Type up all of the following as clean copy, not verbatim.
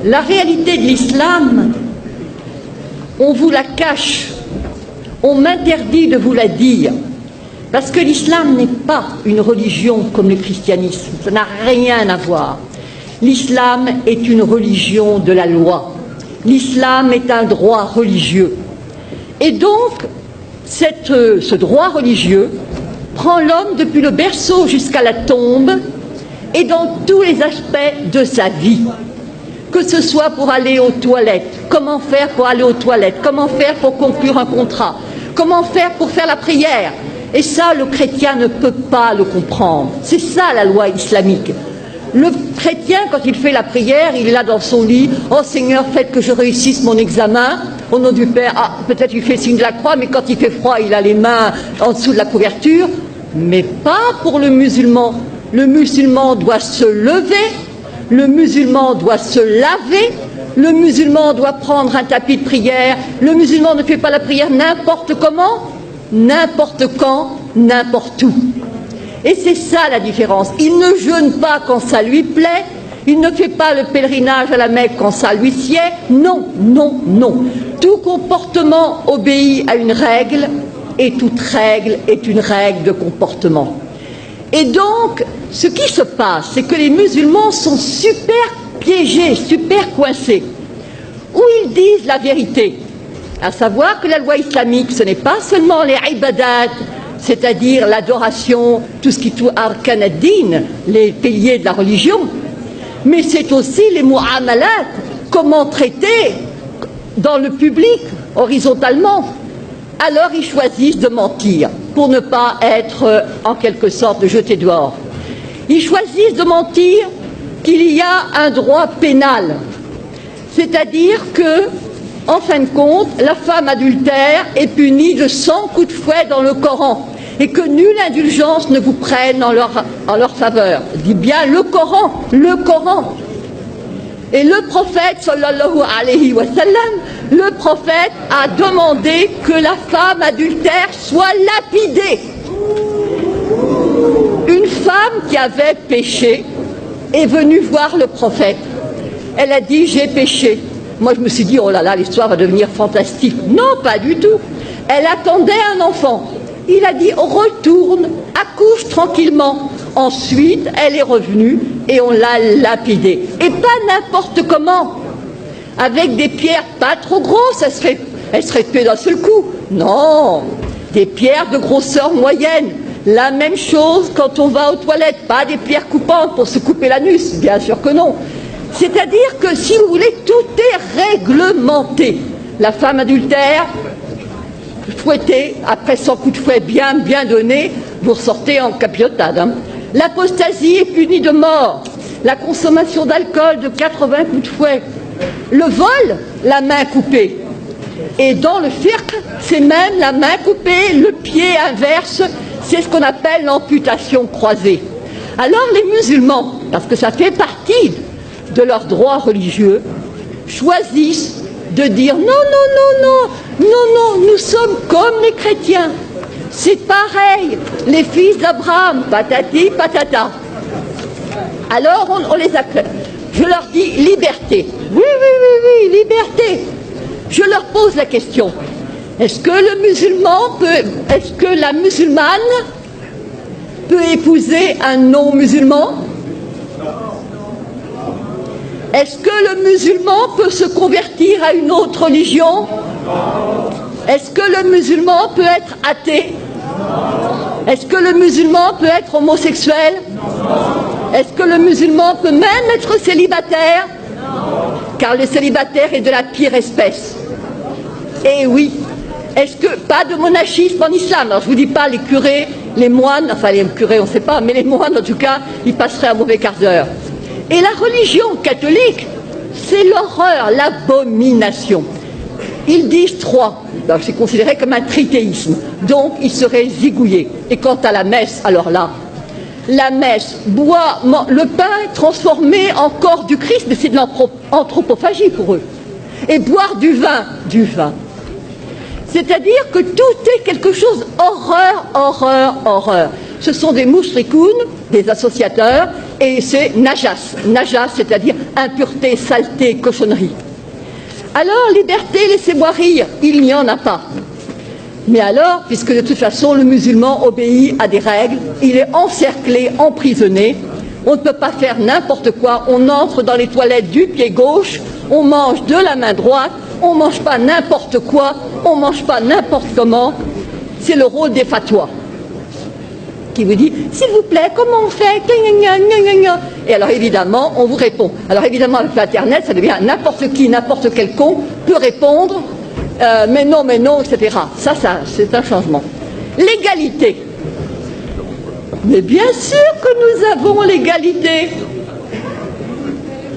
La réalité de l'islam, on vous la cache, on m'interdit de vous la dire, parce que l'islam n'est pas une religion comme le christianisme, ça n'a rien à voir. L'islam est une religion de la loi, l'islam est un droit religieux. Et donc, ce droit religieux prend l'homme depuis le berceau jusqu'à la tombe et dans tous les aspects de sa vie. Que ce soit pour aller aux toilettes, comment faire pour aller aux toilettes, comment faire pour conclure un contrat, comment faire pour faire la prière. Et ça, le chrétien ne peut pas le comprendre. C'est ça la loi islamique. Le chrétien, quand il fait la prière, il est là dans son lit. « Oh Seigneur, faites que je réussisse mon examen. » Au nom du Père, peut-être il fait signe de la croix, mais quand il fait froid, il a les mains en dessous de la couverture. Mais pas pour le musulman. Le musulman doit se lever, le musulman doit se laver, le musulman doit prendre un tapis de prière. Le musulman ne fait pas la prière n'importe comment, n'importe quand, n'importe où. Et c'est ça la différence. Il ne jeûne pas quand ça lui plaît, il ne fait pas le pèlerinage à la Mecque quand ça lui sied. Non, non, non. Tout comportement obéit à une règle, et toute règle est une règle de comportement. Et donc, ce qui se passe, c'est que les musulmans sont super piégés, super coincés, où ils disent la vérité, à savoir que la loi islamique, ce n'est pas seulement les ibadat, c'est-à-dire l'adoration, tout ce qui touche arkan ad-din, les piliers de la religion, mais c'est aussi les mu'amalat, comment traiter dans le public, horizontalement. Alors ils choisissent de mentir pour ne pas être en quelque sorte jetés dehors. Ils choisissent de mentir qu'il y a un droit pénal, c'est-à-dire que, en fin de compte, la femme adultère est punie de 100 coups de fouet dans le Coran et que nulle indulgence ne vous prenne en leur faveur. Je dis bien le Coran, le Coran. Et le prophète, sallallahu alayhi wa sallam, le prophète a demandé que la femme adultère soit lapidée. Une femme qui avait péché est venue voir le prophète. Elle a dit « j'ai péché ». Moi je me suis dit « oh là là, l'histoire va devenir fantastique ». Non, pas du tout. Elle attendait un enfant. Il a dit « retourne, accouche tranquillement ». Ensuite, elle est revenue et on l'a lapidée. Et pas n'importe comment. Avec des pierres pas trop grosses, elle serait tuée d'un seul coup. Non, des pierres de grosseur moyenne. La même chose quand on va aux toilettes, pas des pierres coupantes pour se couper l'anus, bien sûr que non. C'est-à-dire que, si vous voulez, tout est réglementé. La femme adultère, fouettée, après 100 coups de fouet bien donnés, vous ressortez en capilotade. Hein. L'apostasie est punie de mort. La consommation d'alcool de 80 coups de fouet. Le vol, la main coupée. Et dans le fiqh, c'est même la main coupée, le pied inverse, c'est ce qu'on appelle l'amputation croisée. Alors les musulmans, parce que ça fait partie de leurs droits religieux, choisissent de dire non, non, non, non, non, non, nous sommes comme les chrétiens. C'est pareil, les fils d'Abraham, patati, patata. Alors on les acclame. Je leur dis liberté. Oui, oui, oui, oui, liberté. Je leur pose la question. Est-ce que le musulman est-ce que la musulmane peut épouser un non-musulman? Est-ce que le musulman peut se convertir à une autre religion? Est-ce que le musulman peut être athée? Est-ce que le musulman peut être homosexuel? Est-ce que le musulman peut même être célibataire? Car le célibataire est de la pire espèce. Et oui. Est-ce que pas de monachisme en islam? Alors je ne vous dis pas les curés, les moines, enfin les curés on ne sait pas, mais les moines en tout cas, ils passeraient un mauvais quart d'heure. Et la religion catholique, c'est l'horreur, l'abomination. Ils disent trois, c'est considéré comme un trithéisme, donc ils seraient zigouillés. Et quant à la messe, alors là, la messe, le pain transformé en corps du Christ, mais c'est de l'anthropophagie pour eux. Et boire du vin. C'est-à-dire que tout est quelque chose, horreur, horreur, horreur. ce sont des moushrikoun, des associateurs, et c'est najas. Najas, c'est-à-dire impureté, saleté, cochonnerie. Alors, liberté, laissez-moi rire, il n'y en a pas. Mais alors, puisque de toute façon le musulman obéit à des règles, il est encerclé, emprisonné, on ne peut pas faire n'importe quoi, on entre dans les toilettes du pied gauche, on mange de la main droite, on ne mange pas n'importe quoi, on ne mange pas n'importe comment. C'est le rôle des fatwas qui vous dit, s'il vous plaît, comment on fait? Et alors évidemment, on vous répond. Alors évidemment, avec l'Internet, ça devient n'importe qui, n'importe quel con peut répondre, mais non, etc. Ça, c'est un changement. L'égalité. Mais bien sûr que nous avons l'égalité.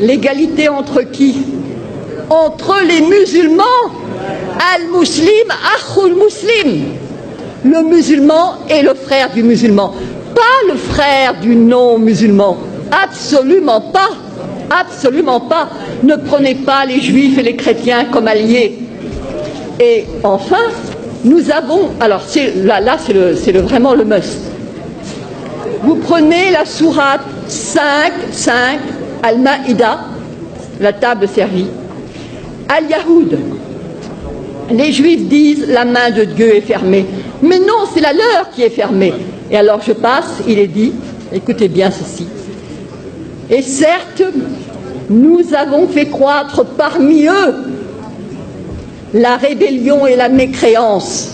L'égalité entre qui? Entre les musulmans. Al-Muslim, Akhul Muslim. Le musulman est le frère du musulman, pas le frère du non-musulman. Absolument pas. Absolument pas. Ne prenez pas les juifs et les chrétiens comme alliés. Et enfin, nous avons... Alors là c'est vraiment le must. Vous prenez la sourate 5, Al-Maïda, la table servie. Al-Yahoud. Les Juifs disent la main de Dieu est fermée. Mais non, c'est la leur qui est fermée. Et alors je passe, il est dit, écoutez bien ceci. Et certes, nous avons fait croître parmi eux la rébellion et la mécréance.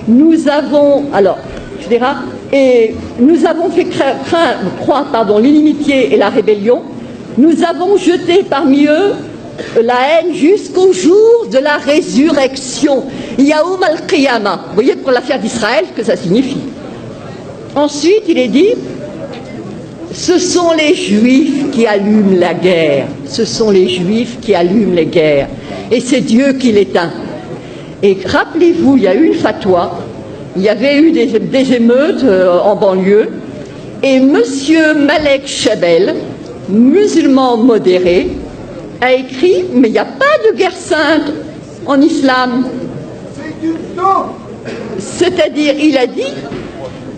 Nous avons, alors, je dirais, et nous avons fait croître l'inimitié et la rébellion. Nous avons jeté parmi eux la haine jusqu'au jour de la résurrection. Yaoum al-Qiyamah. Vous voyez pour l'affaire d'Israël ce que ça signifie. Ensuite, il est dit, ce sont les Juifs qui allument la guerre. Ce sont les Juifs qui allument les guerres. Et c'est Dieu qui l'éteint. Et rappelez-vous, il y a eu une fatwa, il y avait eu des émeutes en banlieue, et monsieur Malek Chabel, musulman modéré, a écrit, mais il n'y a pas de guerre sainte en islam. C'est-à-dire, il a dit,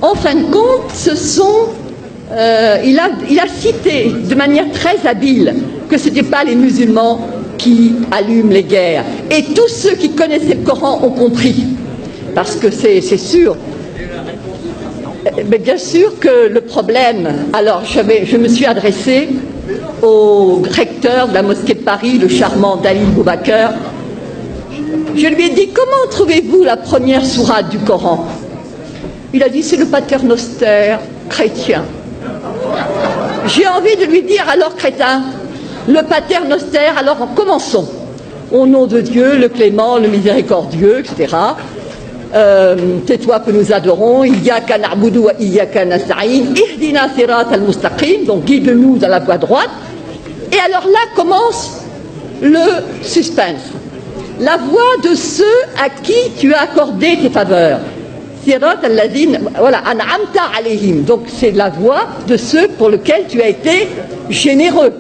en fin de compte, ce sont... il a cité de manière très habile que ce n'étaient pas les musulmans qui allument les guerres. Et tous ceux qui connaissaient le Coran ont compris. Parce que c'est sûr. Mais bien sûr que le problème... Alors, je me suis adressée au recteur de la mosquée de Paris, le charmant Dalil Boubaker. Je lui ai dit, comment trouvez-vous la première sourate du Coran? Il a dit, c'est le paternoster chrétien. J'ai envie de lui dire, alors crétin, le paternoster, alors commençons. Au nom de Dieu, le clément, le miséricordieux, etc. C'est toi que nous adorons. Iyyaka na'budu wa iyyaka nasta'in. Ihdina sirat al-mustaqim. Donc guide-nous dans la voie droite. Et alors là commence le suspense. La voie de ceux à qui tu as accordé tes faveurs. Sirat al-ladin, voilà, an'amta alayhim. Donc c'est la voie de ceux pour lesquels tu as été généreux.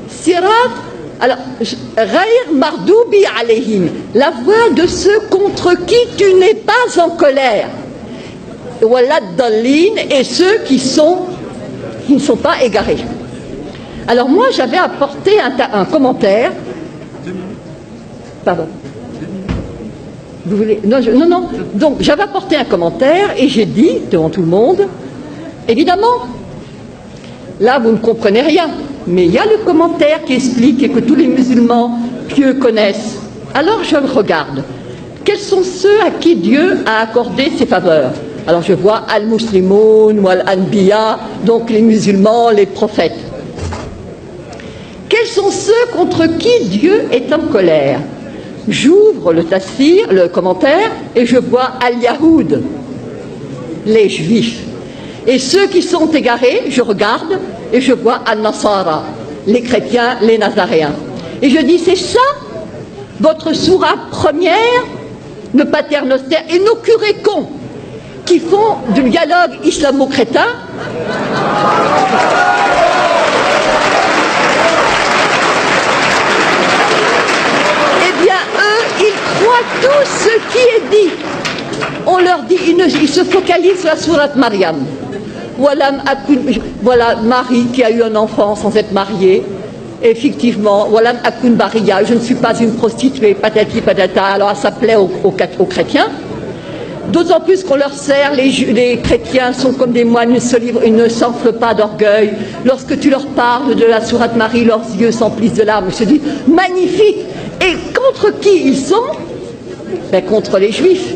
Sirat, alors, Ghayr mardoubi alayhim, la voie de ceux contre qui tu n'es pas en colère. Walad dallin, et ceux qui ne sont pas égarés. Alors moi j'avais apporté un commentaire. Pardon. Vous voulez... Non. Donc j'avais apporté un commentaire et j'ai dit devant tout le monde, évidemment, là vous ne comprenez rien, mais il y a le commentaire qui explique et que tous les musulmans pieux connaissent. Alors je regarde. Quels sont ceux à qui Dieu a accordé ses faveurs? Alors je vois al-Muslimoun ou al-Anbiya, donc les musulmans, les prophètes. Quels sont ceux contre qui Dieu est en colère? J'ouvre le tafsir, le commentaire, et je vois al-Yahoud, les juifs. Et ceux qui sont égarés, je regarde et je vois al-Nasara, les chrétiens, les nazaréens. Et je dis, c'est ça votre sourate première, le paternoster, et nos curés cons qui font du dialogue islamo-crétin. Eh bien, eux, ils croient tout ce qui est dit. On leur dit, ils il se focalise sur la sourate Mariam. Voilà Marie qui a eu un enfant sans être mariée. Effectivement, Walam Akun Bariya, je ne suis pas une prostituée, patati patata, alors ça plaît aux chrétiens. D'autant plus qu'on leur sert, les chrétiens sont comme des moines, ils ne s'enflent pas d'orgueil. Lorsque tu leur parles de la sourate Marie, leurs yeux s'emplissent de larmes. Ils se disent, magnifique. Et contre qui ils sont? Ben, contre les Juifs.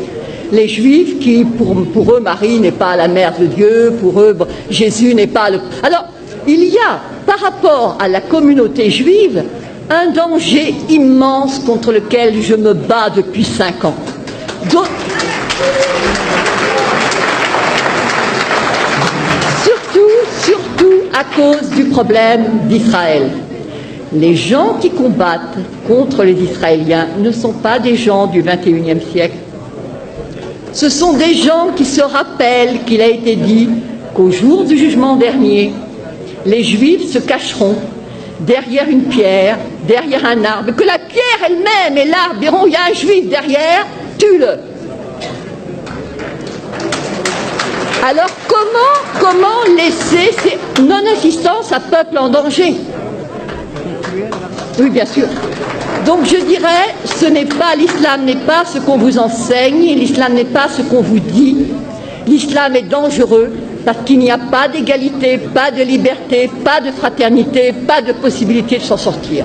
Les Juifs qui, pour eux, Marie n'est pas la mère de Dieu, pour eux, Jésus n'est pas le... Alors, il y a, par rapport à la communauté juive, un danger immense contre lequel je me bats depuis 5 ans. Surtout à cause du problème d'Israël. Les gens qui combattent contre les Israéliens ne sont pas des gens du XXIe siècle. Ce sont des gens qui se rappellent qu'il a été dit qu'au jour du jugement dernier, les Juifs se cacheront derrière une pierre, derrière un arbre, que la pierre elle-même et l'arbre diront, il y a un Juif derrière, tue-le. Alors comment laisser ces non-assistance à peuple en danger? Oui, bien sûr. Donc je dirais, ce n'est pas, l'islam n'est pas ce qu'on vous enseigne, l'islam n'est pas ce qu'on vous dit. L'islam est dangereux parce qu'il n'y a pas d'égalité, pas de liberté, pas de fraternité, pas de possibilité de s'en sortir.